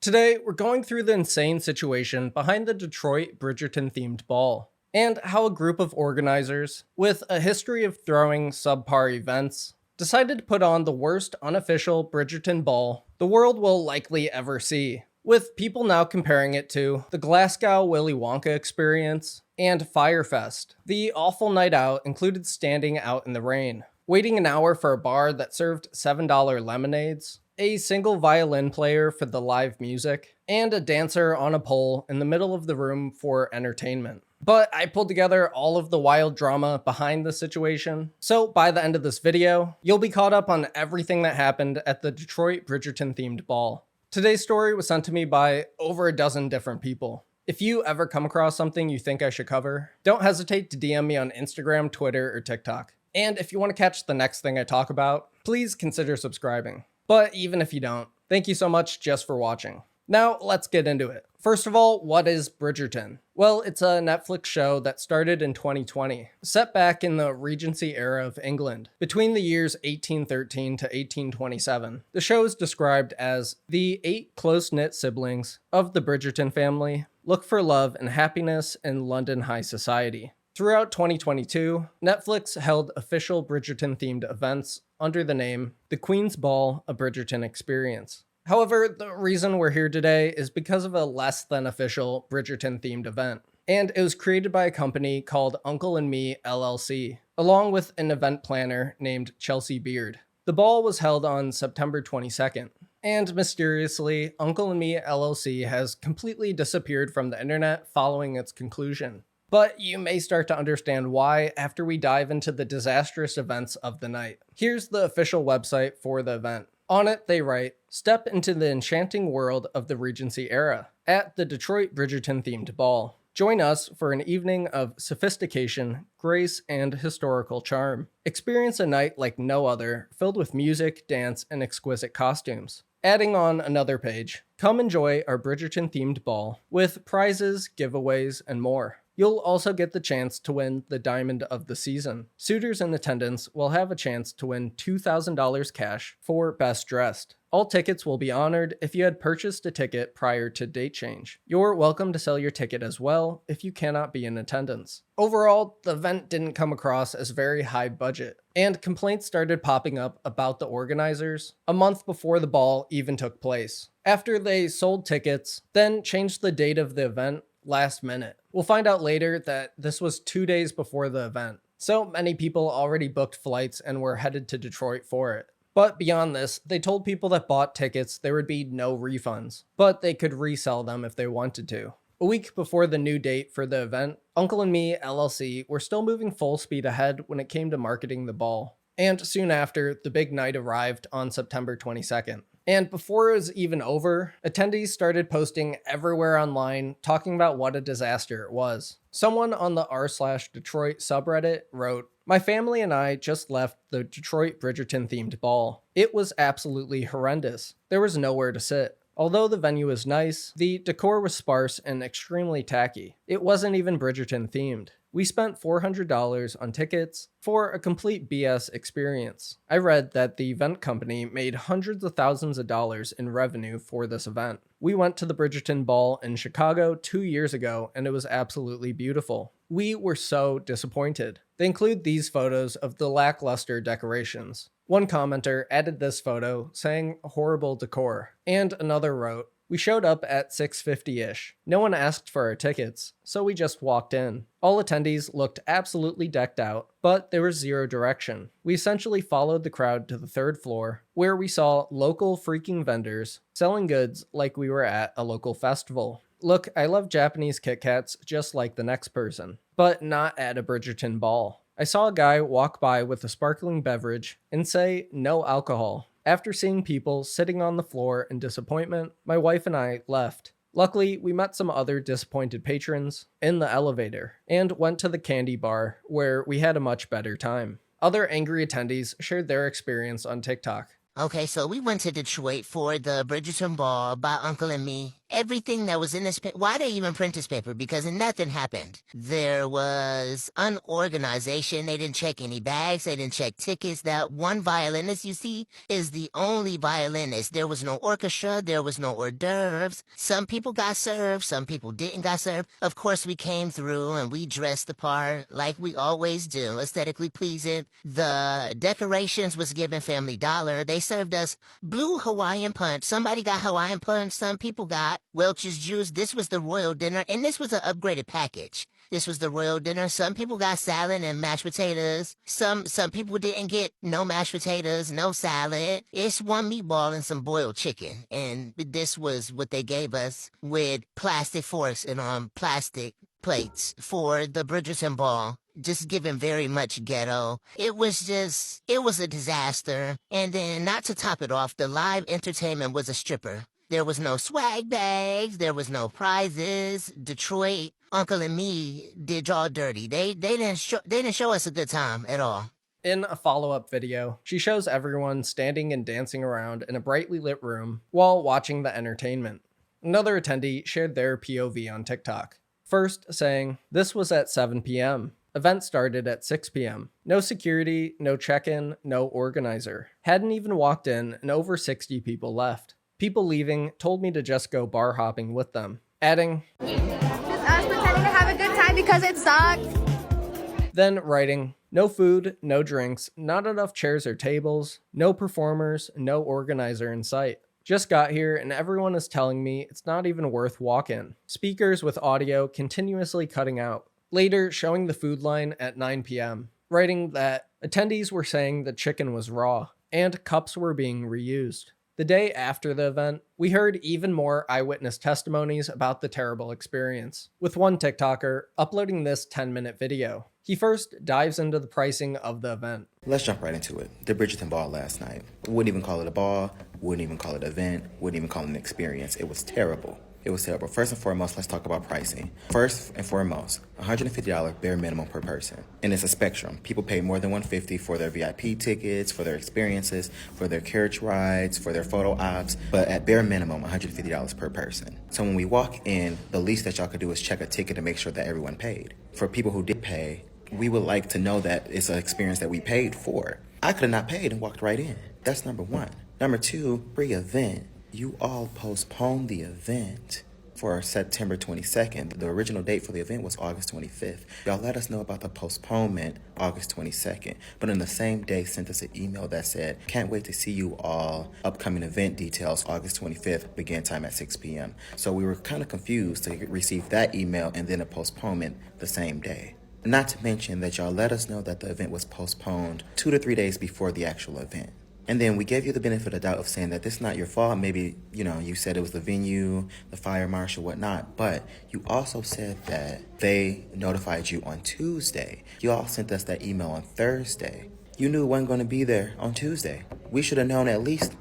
Today, we're going through the insane situation behind the Detroit Bridgerton themed ball, and how a group of organizers, with a history of throwing subpar events, decided to put on the worst unofficial Bridgerton ball the world will likely ever see, with people now comparing it to the Glasgow Willy Wonka experience and Firefest. The awful night out included standing out in the rain, waiting an hour for a bar that served $7 lemonades, a single violin player for the live music, and a dancer on a pole in the middle of the room for entertainment. But I pulled together all of the wild drama behind the situation, so by the end of this video, you'll be caught up on everything that happened at the Detroit Bridgerton themed ball. Today's story was sent to me by over a dozen different people. If you ever come across something you think I should cover, don't hesitate to DM me on Instagram, Twitter, or TikTok. And if you want to catch the next thing I talk about, please consider subscribing. But even if you don't, thank you so much just for watching. Now, let's get into it. First of all, what is Bridgerton? Well, it's a Netflix show that started in 2020, set back in the Regency era of England, between the years 1813 to 1827. The show is described as the 8 close-knit siblings of the Bridgerton family look for love and happiness in London high society. Throughout 2022, Netflix held official Bridgerton-themed events under the name The Queen's Ball, a Bridgerton Experience. However, the reason we're here today is because of a less than official Bridgerton-themed event, and it was created by a company called Uncle and Me LLC, along with an event planner named Chelsea Beard. The ball was held on September 22nd, and mysteriously, Uncle and Me LLC has completely disappeared from the internet following its conclusion. But you may start to understand why after we dive into the disastrous events of the night. Here's the official website for the event. On it, they write, "Step into the enchanting world of the Regency era at the Detroit Bridgerton themed ball. Join us for an evening of sophistication, grace, and historical charm. Experience a night like no other, filled with music, dance, and exquisite costumes." Adding on another page, "Come enjoy our Bridgerton themed ball with prizes, giveaways, and more. You'll also get the chance to win the Diamond of the Season. Suitors in attendance will have a chance to win $2,000 cash for Best Dressed. All tickets will be honored if you had purchased a ticket prior to date change. You're welcome to sell your ticket as well if you cannot be in attendance." Overall, the event didn't come across as very high budget, and complaints started popping up about the organizers a month before the ball even took place. After they sold tickets, then changed the date of the event last minute. We'll find out later that this was 2 days before the event, so many people already booked flights and were headed to Detroit for it. But beyond this, they told people that bought tickets there would be no refunds, but they could resell them if they wanted to. A week before the new date for the event, Uncle and Me LLC were still moving full speed ahead when it came to marketing the ball. And soon after, the big night arrived on September 22nd. And before it was even over, attendees started posting everywhere online talking about what a disaster it was. Someone on the r/Detroit subreddit wrote, "My family and I just left the Detroit Bridgerton themed ball. It was absolutely horrendous. There was nowhere to sit. Although the venue was nice, the decor was sparse and extremely tacky. It wasn't even Bridgerton themed. We spent $400 on tickets for a complete BS experience." I read that the event company made hundreds of thousands of dollars in revenue for this event. "We went to the Bridgerton Ball in Chicago 2 years ago and it was absolutely beautiful. We were so disappointed." They include these photos of the lackluster decorations. One commenter added this photo saying horrible decor, and another wrote, "We showed up at 6:50-ish. No one asked for our tickets, so we just walked in. All attendees looked absolutely decked out, but there was zero direction. We essentially followed the crowd to the 3rd floor, where we saw local freaking vendors selling goods like we were at a local festival. Look, I love Japanese Kit Kats just like the next person, but not at a Bridgerton ball. I saw a guy walk by with a sparkling beverage and say no alcohol. After seeing people sitting on the floor in disappointment, my wife and I left. Luckily, we met some other disappointed patrons in the elevator and went to the candy bar where we had a much better time." Other angry attendees shared their experience on TikTok. Okay, so we went to Detroit for the Bridgerton Ball by Uncle and Me, everything that was in this paper. Why they even print this paper? Because nothing happened. There was unorganization. They didn't check any bags. They didn't check tickets. That one violinist you see is the only violinist. There was no orchestra. There was no hors d'oeuvres. Some people got served. Some people didn't got served. Of course, we came through and we dressed the part like we always do, aesthetically pleasing. The decorations was given Family Dollar. They served us blue Hawaiian punch. Somebody got Hawaiian punch. Some people got Welch's juice. This was the royal dinner, and this was an upgraded package. This was the royal dinner. Some people got salad and mashed potatoes. Some people didn't get no mashed potatoes, no salad. It's one meatball and some boiled chicken. And this was what they gave us with plastic forks and on plastic plates for the Bridgerton Ball. Just given very much ghetto. It was a disaster. And then, not to top it off, the live entertainment was a stripper. There was no swag bags. There was no prizes. Detroit, Uncle and me did y'all dirty. They didn't show us a good time at all. In a follow-up video, she shows everyone standing and dancing around in a brightly lit room while watching the entertainment. Another attendee shared their POV on TikTok. First saying, "This was at 7 p.m. Event started at 6 p.m. No security, no check-in, no organizer. Hadn't even walked in and over 60 people left. People leaving told me to just go bar hopping with them." Adding, "Just us pretending to have a good time because it sucks." Then writing, "No food, no drinks, not enough chairs or tables, no performers, no organizer in sight. Just got here and everyone is telling me it's not even worth walk-in. Speakers with audio continuously cutting out." Later, showing the food line at 9 p.m., writing that attendees were saying the chicken was raw and cups were being reused. The day after the event, we heard even more eyewitness testimonies about the terrible experience, with one TikToker uploading this 10-minute video. He first dives into the pricing of the event. Let's jump right into it. The Bridgerton Ball last night. Wouldn't even call it a ball, wouldn't even call it an event, wouldn't even call it an experience. It was terrible. It was terrible. First and foremost, let's talk about pricing. First and foremost, $150 bare minimum per person. And it's a spectrum. People pay more than $150 for their VIP tickets, for their experiences, for their carriage rides, for their photo ops, but at bare minimum, $150 per person. So when we walk in, the least that y'all could do is check a ticket to make sure that everyone paid. For people who did pay, we would like to know that it's an experience that we paid for. I could have not paid and walked right in. That's number one. Number two, pre-event. You all postponed the event for September 22nd. The original date for the event was August 25th. Y'all let us know about the postponement August 22nd, but in the same day sent us an email that said, "Can't wait to see you all. Upcoming event details August 25th, begin time at 6 p.m. So we were kind of confused to receive that email and then a postponement the same day. Not to mention that y'all let us know that the event was postponed 2 to 3 days before the actual event. And then we gave you the benefit of the doubt of saying that this is not your fault. Maybe, you said it was the venue, the fire marshal, whatnot. But you also said that they notified you on Tuesday. You all sent us that email on Thursday. You knew it wasn't going to be there on Tuesday. We should have known at least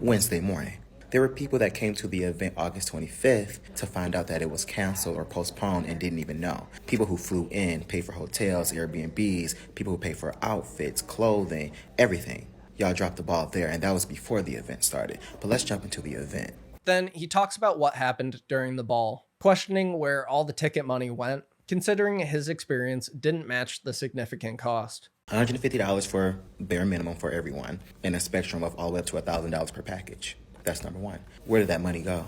Wednesday morning. There were people that came to the event August 25th to find out that it was canceled or postponed and didn't even know. People who flew in, paid for hotels, Airbnbs, people who paid for outfits, clothing, everything. Y'all dropped the ball there, and that was before the event started. But let's jump into the event. Then he talks about what happened during the ball, questioning where all the ticket money went, considering his experience didn't match the significant cost. $150 for bare minimum for everyone, and a spectrum of all the way up to $1,000 per package. That's number one. Where did that money go?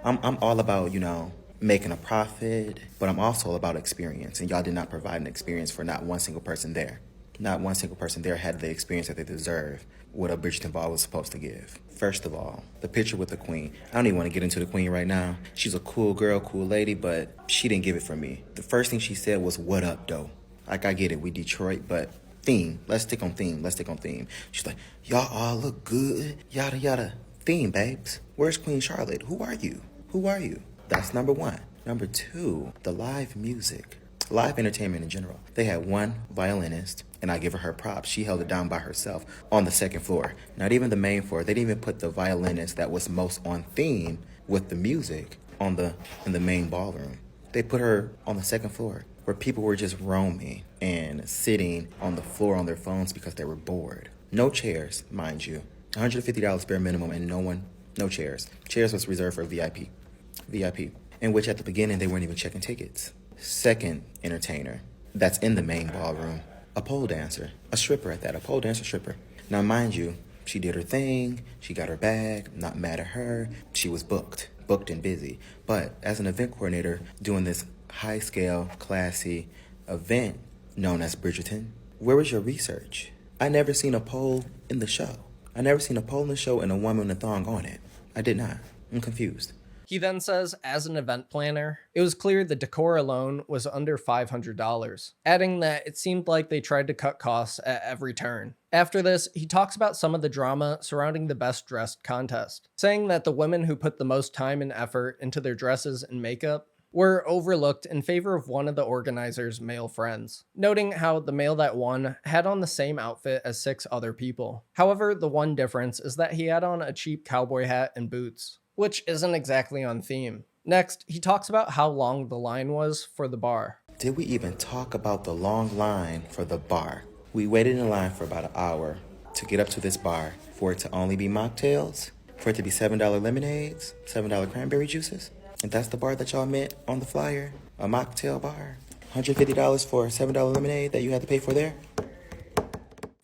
I'm all about, making a profit, but I'm also about experience, and y'all did not provide an experience for not one single person there. Not one single person there had the experience that they deserve, what a Bridgerton Ball was supposed to give. First of all, the picture with the queen. I don't even want to get into the queen right now. She's a cool girl, cool lady, but she didn't give it for me. The first thing she said was, "What up, though?" Like, I get it, we Detroit, but theme. Let's stick on theme. She's like, "Y'all all look good, yada, yada." Theme, babes. Where's Queen Charlotte? Who are you? That's number one. Number two, the live music. Live entertainment in general. They had one violinist, and I give her props. She held it down by herself on the second floor. Not even the main floor. They didn't even put the violinist that was most on theme with the music in the main ballroom. They put her on the second floor where people were just roaming and sitting on the floor on their phones because they were bored. No chairs, mind you. $150 bare minimum and no chairs. Chairs was reserved for VIP. VIP, in which at the beginning they weren't even checking tickets. Second entertainer, that's in the main ballroom, a pole dancer, a stripper at that, a pole dancer stripper. Now, mind you, she did her thing, she got her bag, not mad at her, she was booked and busy. But as an event coordinator doing this high-scale, classy event known as Bridgerton, where was your research? I never seen a pole in the show. I never seen a pole in the show and a woman with a thong on it. I did not. I'm confused. He then says, as an event planner, it was clear the decor alone was under $500, adding that it seemed like they tried to cut costs at every turn. After this, he talks about some of the drama surrounding the Best Dressed contest, saying that the women who put the most time and effort into their dresses and makeup were overlooked in favor of one of the organizers' male friends, noting how the male that won had on the same outfit as 6 other people. However, the one difference is that he had on a cheap cowboy hat and boots, which isn't exactly on theme. Next, he talks about how long the line was for the bar. Did we even talk about the long line for the bar? We waited in line for about an hour to get up to this bar for it to only be mocktails, for it to be $7 lemonades, $7 cranberry juices. And that's the bar that y'all meant on the flyer, a mocktail bar. $150 for $7 lemonade that you had to pay for there?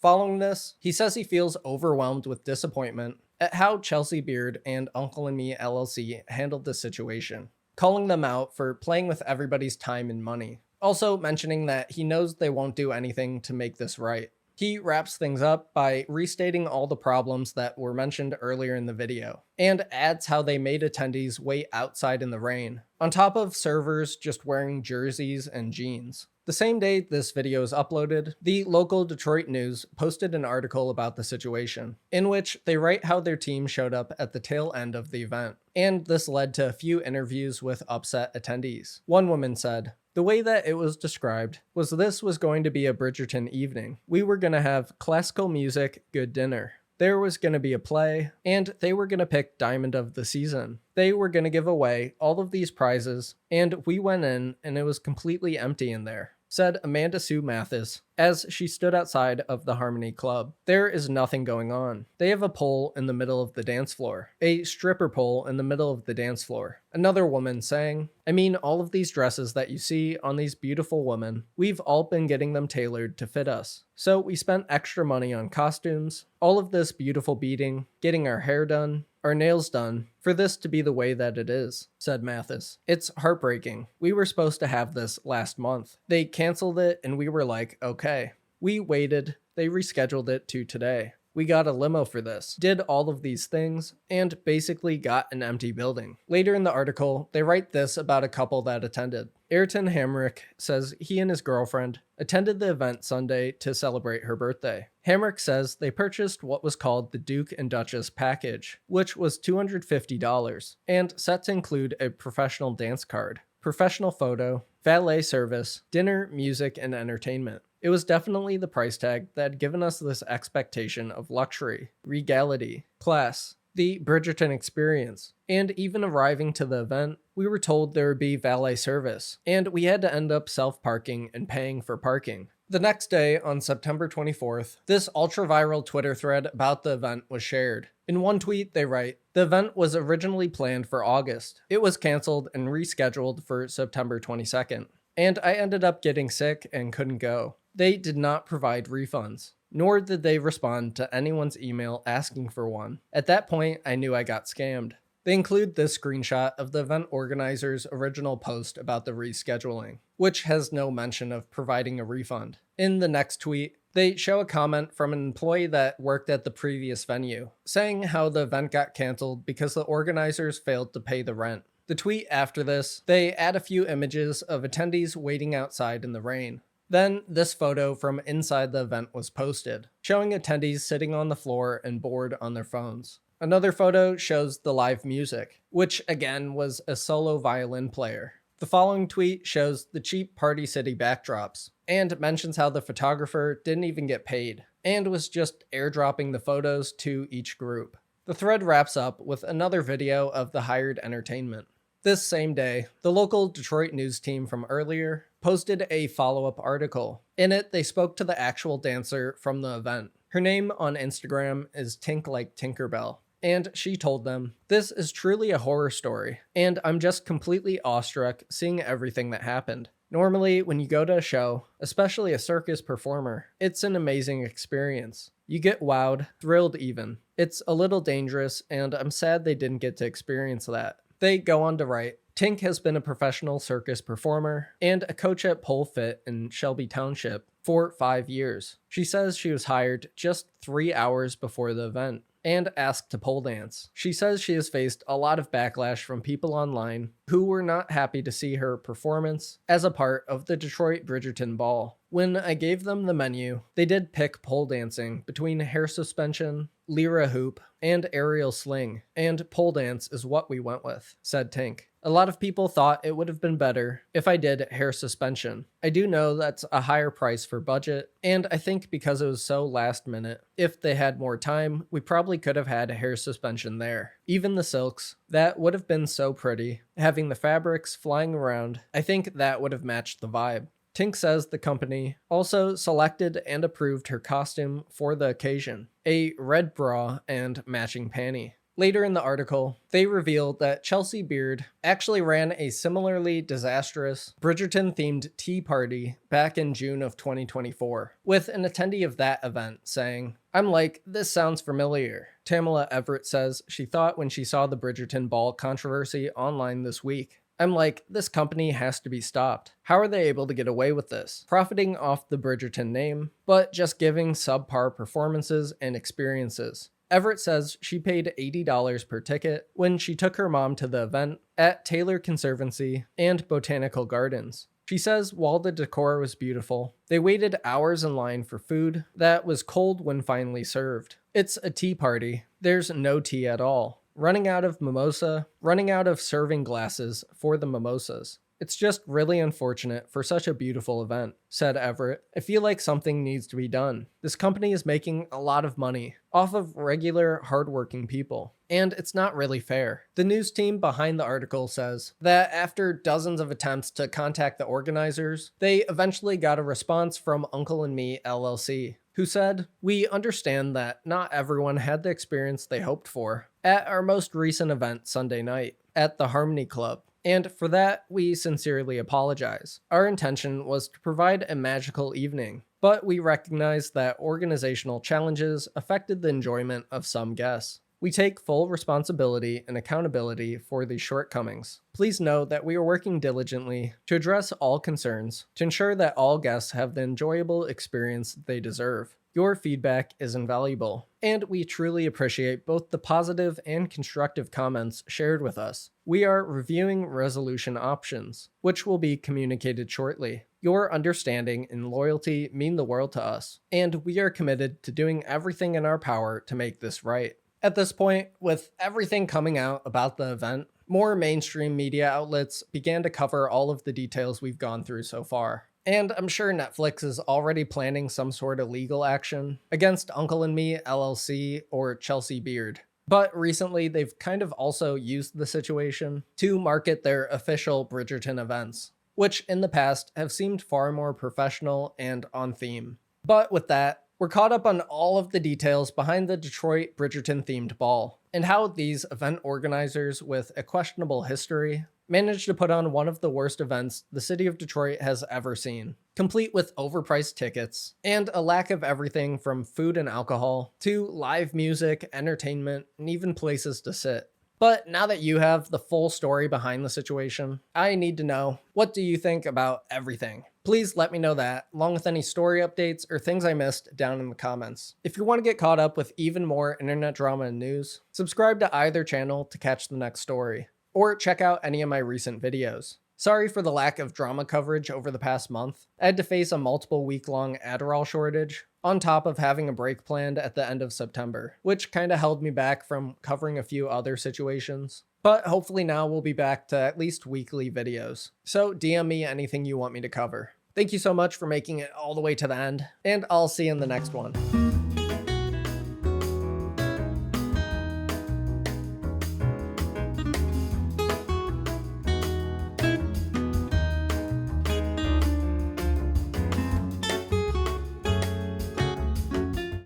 Following this, he says he feels overwhelmed with disappointment at how Chelsea Beard and Uncle and Me LLC handled the situation, calling them out for playing with everybody's time and money. Also mentioning that he knows they won't do anything to make this right. He wraps things up by restating all the problems that were mentioned earlier in the video, and adds how they made attendees wait outside in the rain, on top of servers just wearing jerseys and jeans. The same day this video is uploaded, the local Detroit News posted an article about the situation, in which they write how their team showed up at the tail end of the event, and this led to a few interviews with upset attendees. One woman said, "The way that it was described was this was going to be a Bridgerton evening. We were going to have classical music, good dinner. There was going to be a play, and they were going to pick Diamond of the Season. They were going to give away all of these prizes, and we went in and it was completely empty in there," said Amanda Sue Mathis as she stood outside of the Harmony Club. "There is nothing going on. They have a pole in the middle of the dance floor, a stripper pole in the middle of the dance floor." Another woman saying, "I mean, all of these dresses that you see on these beautiful women, we've all been getting them tailored to fit us. So we spent extra money on costumes, all of this beautiful beading, getting our hair done, our nails done, for this to be the way that it is," said Mathis. "It's heartbreaking. We were supposed to have this last month. They canceled it and we were like, okay. We waited. They rescheduled it to today. We got a limo for this, did all of these things, and basically got an empty building." Later in the article, they write this about a couple that attended. Ayrton Hamrick says he and his girlfriend attended the event Sunday to celebrate her birthday. Hamrick says they purchased what was called the Duke and Duchess package, which was $250, and set to include a professional dance card, professional photo, valet service, dinner, music, and entertainment. It was definitely the price tag that had given us this expectation of luxury, regality, class, the Bridgerton experience, and even arriving to the event, we were told there would be valet service, and we had to end up self-parking and paying for parking. The next day, on September 24th, this ultra-viral Twitter thread about the event was shared. In one tweet, they write, "The event was originally planned for August. It was canceled and rescheduled for September 22nd. And I ended up getting sick and couldn't go. They did not provide refunds, nor did they respond to anyone's email asking for one. At that point, I knew I got scammed." They include this screenshot of the event organizer's original post about the rescheduling, which has no mention of providing a refund. In the next tweet, they show a comment from an employee that worked at the previous venue, saying how the event got canceled because the organizers failed to pay the rent. The tweet after this, they add a few images of attendees waiting outside in the rain. Then, this photo from inside the event was posted, showing attendees sitting on the floor and bored on their phones. Another photo shows the live music, which again was a solo violin player. The following tweet shows the cheap Party City backdrops, and mentions how the photographer didn't even get paid, and was just airdropping the photos to each group. The thread wraps up with another video of the hired entertainment. This same day, the local Detroit News team from earlier posted a follow-up article. In it, they spoke to the actual dancer from the event. Her name on Instagram is Tink Like Tinkerbell, and she told them, "This is truly a horror story, and I'm just completely awestruck seeing everything that happened. Normally, when you go to a show, especially a circus performer, it's an amazing experience. You get wowed, thrilled even. It's a little dangerous, and I'm sad they didn't get to experience that." They go on to write, "Tink has been a professional circus performer and a coach at Pole Fit in Shelby Township for 5 years. She says she was hired just 3 hours before the event and asked to pole dance. She says she has faced a lot of backlash from people online who were not happy to see her performance as a part of the Detroit Bridgerton Ball. When I gave them the menu, they did pick pole dancing between hair suspension, lyra hoop, and aerial sling, and pole dance is what we went with," said Tink. "A lot of people thought it would have been better if I did hair suspension. I do know that's a higher price for budget, and I think because it was so last minute, if they had more time, we probably could have had hair suspension there. Even the silks, that would have been so pretty. Having the fabrics flying around, I think that would have matched the vibe." Tink says the company also selected and approved her costume for the occasion, a red bra and matching panty. Later in the article, they revealed that Chelsea Beard actually ran a similarly disastrous Bridgerton-themed tea party back in June of 2024, with an attendee of that event saying, "I'm like, this sounds familiar." Tamala Everett says she thought when she saw the Bridgerton Ball controversy online this week, "I'm like, this company has to be stopped. How are they able to get away with this? Profiting off the Bridgerton name, but just giving subpar performances and experiences." Everett says she paid $80 per ticket when she took her mom to the event at Taylor Conservancy and Botanical Gardens. She says while the decor was beautiful, they waited hours in line for food that was cold when finally served. It's a tea party. There's no tea at all. Running out of mimosa, running out of serving glasses for the mimosas. "It's just really unfortunate for such a beautiful event," said Everett. "I feel like something needs to be done. This company is making a lot of money off of regular, hardworking people, and it's not really fair." The news team behind the article says that after dozens of attempts to contact the organizers, they eventually got a response from Uncle and Me LLC, who said, "We understand that not everyone had the experience they hoped for at our most recent event Sunday night at the Harmony Club. And for that, we sincerely apologize. Our intention was to provide a magical evening, but we recognize that organizational challenges affected the enjoyment of some guests. We take full responsibility and accountability for these shortcomings. Please know that we are working diligently to address all concerns to ensure that all guests have the enjoyable experience they deserve. Your feedback is invaluable, and we truly appreciate both the positive and constructive comments shared with us. We are reviewing resolution options, which will be communicated shortly. Your understanding and loyalty mean the world to us, and we are committed to doing everything in our power to make this right." At this point, with everything coming out about the event, more mainstream media outlets began to cover all of the details we've gone through so far. And I'm sure Netflix is already planning some sort of legal action against Uncle and Me LLC or Chelsea Beard. But recently, they've kind of also used the situation to market their official Bridgerton events, which in the past have seemed far more professional and on theme. But with that, we're caught up on all of the details behind the Detroit Bridgerton themed ball, and how these event organizers with a questionable history managed to put on one of the worst events the city of Detroit has ever seen, complete with overpriced tickets and a lack of everything from food and alcohol to live music, entertainment, and even places to sit. But now that you have the full story behind the situation, I need to know, what do you think about everything? Please let me know that, along with any story updates or things I missed down in the comments. If you want to get caught up with even more internet drama and news, subscribe to either channel to catch the next story, or check out any of my recent videos. Sorry for the lack of drama coverage over the past month. I had to face a multiple week-long Adderall shortage, on top of having a break planned at the end of September, which kinda held me back from covering a few other situations. But hopefully now we'll be back to at least weekly videos. So DM me anything you want me to cover. Thank you so much for making it all the way to the end, and I'll see you in the next one.